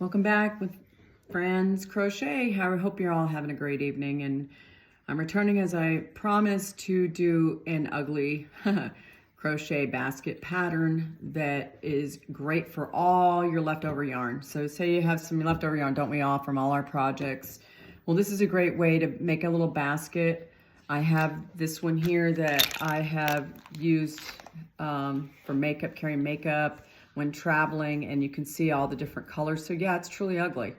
Welcome back with Friends Crochet. I hope you're all having a great evening, and I'm returning as I promised to do an ugly crochet basket pattern that is great for all your leftover yarn. So say you have some leftover yarn, don't we all, from all our projects? Well, this is a great way to make a little basket. I have this one here that I have used for makeup, carrying makeup when traveling, and you can see all the different colors. So yeah, it's truly ugly.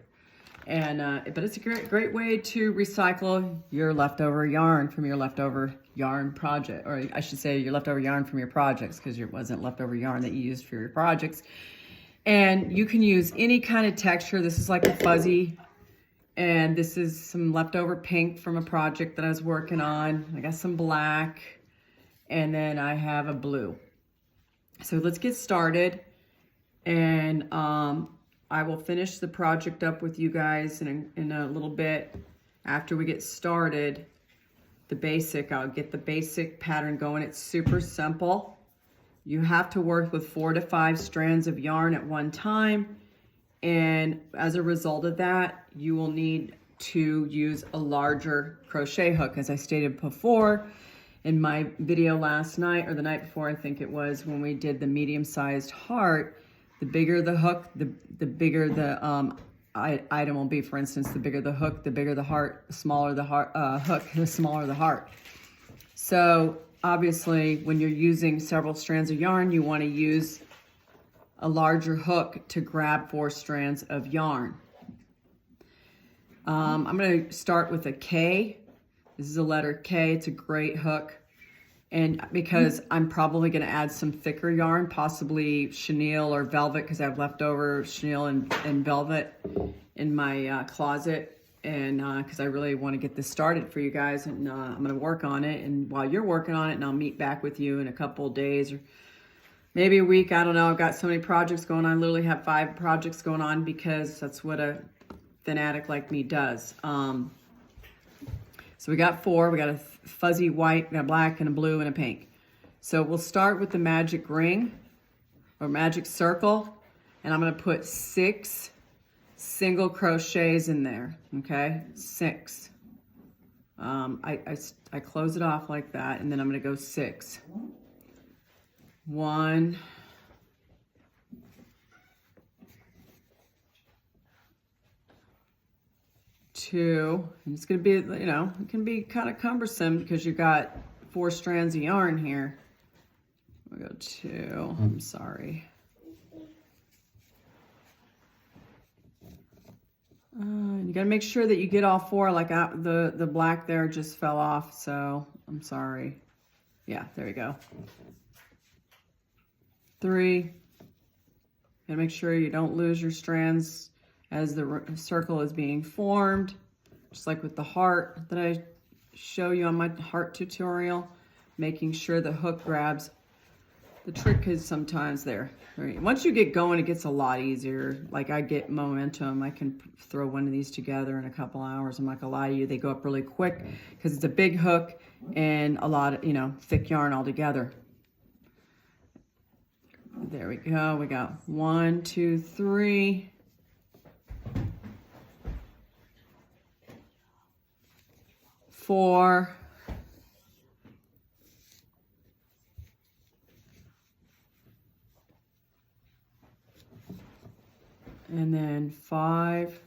And but it's a great way to recycle your leftover yarn from your leftover yarn project, or I should say your leftover yarn from your projects, because it wasn't leftover yarn that you used for your projects. And you can use any kind of texture. This is like a fuzzy, and this is some leftover pink from a project that I was working on. I got some black, and then I have a blue. So let's get started. And I will finish the project up with you guys in a little bit after we get started. I'll get the basic pattern going. It's super simple. You have to work with 4 to 5 strands of yarn at one time. And as a result of that, you will need to use a larger crochet hook. As I stated before in my video last night, or the night before, I think it was, when we did the medium-sized heart, the bigger the hook, the bigger the item will be. For instance, the bigger the hook, the bigger the heart, the smaller the hook, the smaller the heart. So obviously, when you're using several strands of yarn, you want to use a larger hook to grab 4 strands of yarn. I'm going to start with a K. This is a letter K. It's a great hook. And because I'm probably going to add some thicker yarn, possibly chenille or velvet, because I have leftover chenille and velvet in my closet. And because I really want to get this started for you guys, and I'm going to work on it. And while you're working on it, and I'll meet back with you in a couple of days or maybe a week. I don't know. I've got so many projects going on. I literally have 5 projects going on, because that's what a fanatic like me does. So we got 4. We got a fuzzy white, we got a black and a blue and a pink. So we'll start with the magic ring or magic circle, and I'm going to put 6 single crochets in there. Okay, 6. I close it off like that, and then I'm going to go 6. 1, 2, and it's going to be, you know, it can be kind of cumbersome because you've got 4 strands of yarn here. We'll go 2, I'm sorry. You got to make sure that you get all 4, like the black there just fell off, so I'm sorry. Yeah, there you go. 3, got to make sure you don't lose your strands as the circle is being formed, just like with the heart that I show you on my heart tutorial, making sure the hook grabs. The trick is sometimes there. Once you get going, it gets a lot easier. Like I get momentum. I can throw one of these together in a couple hours. I'm not gonna lie to you, they go up really quick because it's a big hook and a lot of, you know, thick yarn all together. There we go. We got 1, 2, 3. 4, and then 5,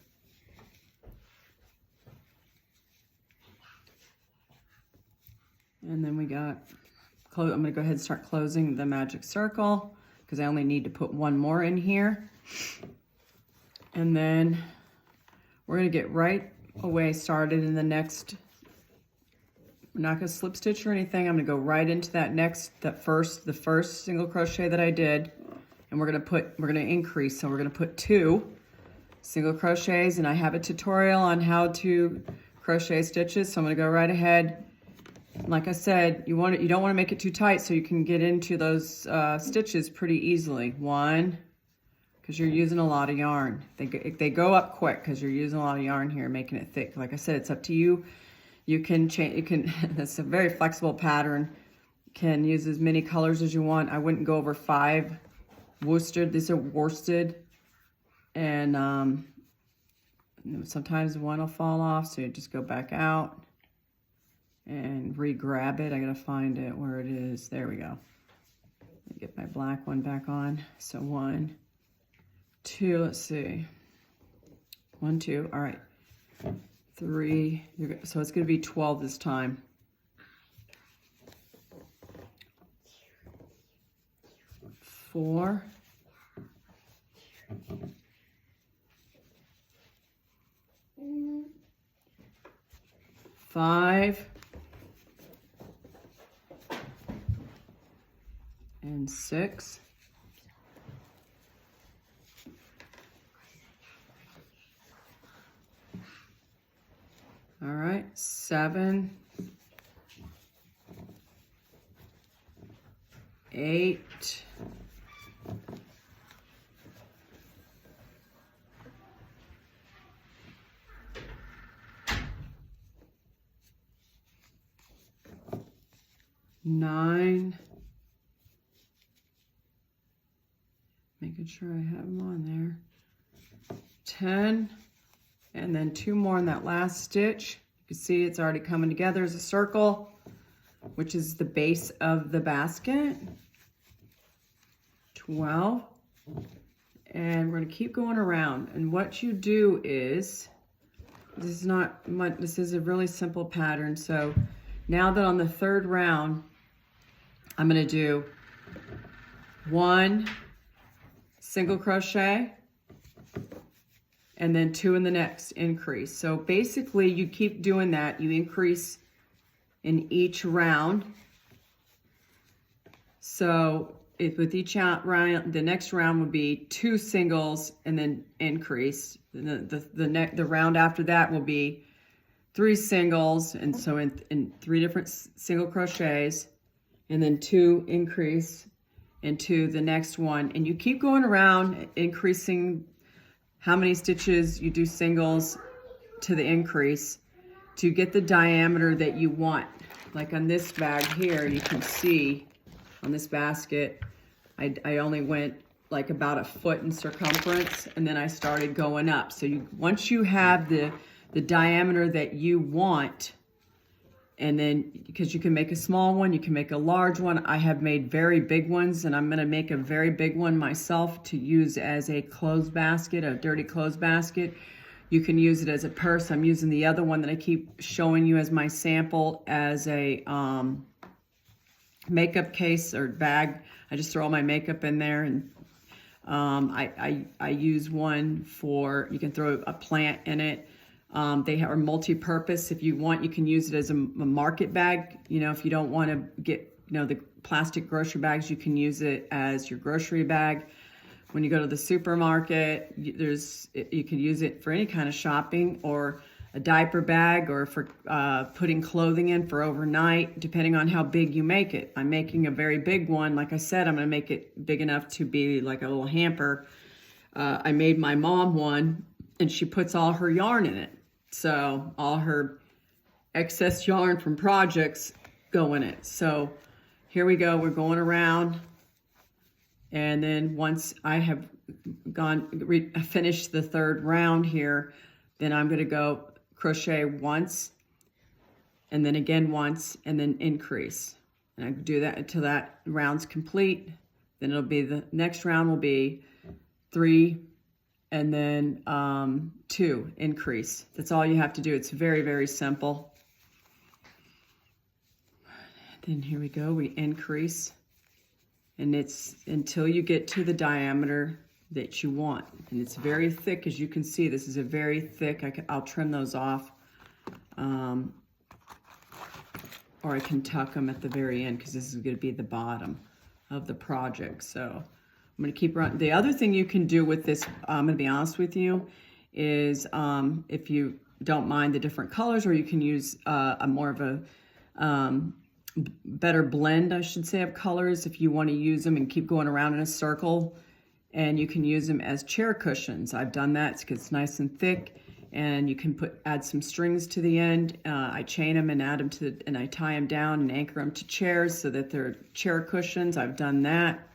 and then we got, I'm going to go ahead and start closing the magic circle because I only need to put 1 more in here, and then we're going to get right away started in the next. I'm not going to slip stitch or anything. I'm going to go right into the first single crochet that I did, and we're going to increase. So we're going to put 2 single crochets, and I have a tutorial on how to crochet stitches. So I'm going to go right ahead. Like I said, you don't want to make it too tight so you can get into those stitches pretty easily. 1, because you're using a lot of yarn. They go up quick because you're using a lot of yarn here, making it thick. Like I said, it's up to you. You can change, that's a very flexible pattern. Can use as many colors as you want. I wouldn't go over 5 worsted. These are worsted And sometimes one will fall off, so you just go back out and re-grab it. I gotta find it where it is. There we go. Get my black one back on. So 1, 2, let's see. 1, 2, all right. 3, so it's gonna be 12 this time. 4, 5, and 6. All right, 7, 8, 9, making sure I have them on there, 10, and then 2 more in that last stitch. You can see it's already coming together as a circle, which is the base of the basket. 12, and we're going to keep going around. And what you do is, this is a really simple pattern. So now that on the 3rd round, I'm going to do 1 single crochet and then 2 in the next, increase. So basically you keep doing that. You increase in each round. So with each round, the next round would be 2 singles and then increase. The round after that will be 3 singles, and so in 3 different single crochets, and then 2 increase into the next one. And you keep going around, increasing how many stitches you do singles to the increase to get the diameter that you want. Like on this bag here, you can see on this basket, I only went like about 1 foot in circumference, and then I started going up. So once you have the diameter that you want, and then because you can make a small one, you can make a large one. I have made very big ones, and I'm going to make a very big one myself to use as a clothes basket, a dirty clothes basket. You can use it as a purse. I'm using the other one that I keep showing you as my sample as a makeup case or bag. I just throw all my makeup in there, and I use one for, you can throw a plant in it. They are multi-purpose. If you want, you can use it as a market bag. You know, if you don't want to get, the plastic grocery bags, you can use it as your grocery bag. When you go to the supermarket, you can use it for any kind of shopping, or a diaper bag, or for putting clothing in for overnight, depending on how big you make it. I'm making a very big one. Like I said, I'm going to make it big enough to be like a little hamper. I made my mom one, and she puts all her yarn in it. So all her excess yarn from projects go in it. So here we go. We're going around. And then once I have finished the 3rd round here, then I'm going to go crochet once, and then again once, and then increase. And I do that until that round's complete. Then it'll be, the next round will be 3, and then 2, increase. That's all you have to do. It's very, very simple. Then here we go, we increase, and it's until you get to the diameter that you want. And it's very thick, as you can see. This is a very thick, I'll trim those off, or I can tuck them at the very end, because this is going to be the bottom of the project. So I'm going to keep running. The other thing you can do with this, I'm going to be honest with you, is if you don't mind the different colors, or you can use a more of a better blend, I should say, of colors if you want to use them and keep going around in a circle. And you can use them as chair cushions. I've done that because it's nice and thick, and you can add some strings to the end. I chain them and add them and I tie them down and anchor them to chairs so that they're chair cushions. I've done that.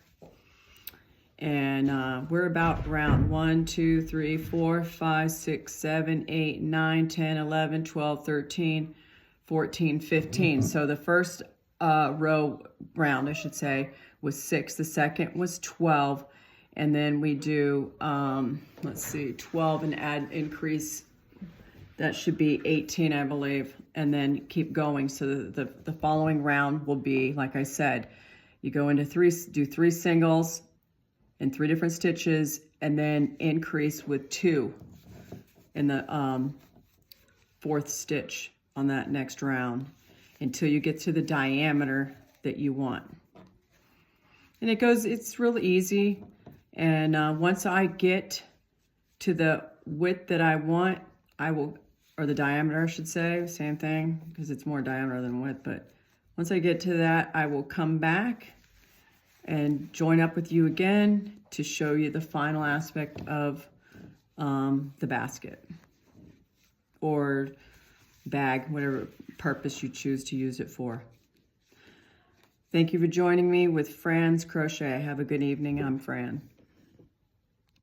And we're about round 1, 2, 3, 4, 5, 6, 7, 8, 9, 10, 11, 12, 13, 14, 15. So the first round, I should say, was 6. The second was 12. And then we do, let's see, 12 and add increase. That should be 18, I believe. And then keep going. So the following round will be, like I said, you go into do 3 singles in 3 different stitches, and then increase with 2 in the 4th stitch on that next round until you get to the diameter that you want. And it's really easy. And once I get to the width that I want, or the diameter, I should say, same thing, because it's more diameter than width, but once I get to that, I will come back and join up with you again to show you the final aspect of the basket or bag, whatever purpose you choose to use it for. Thank you for joining me with Fran's Crochet. Have a good evening. I'm Fran.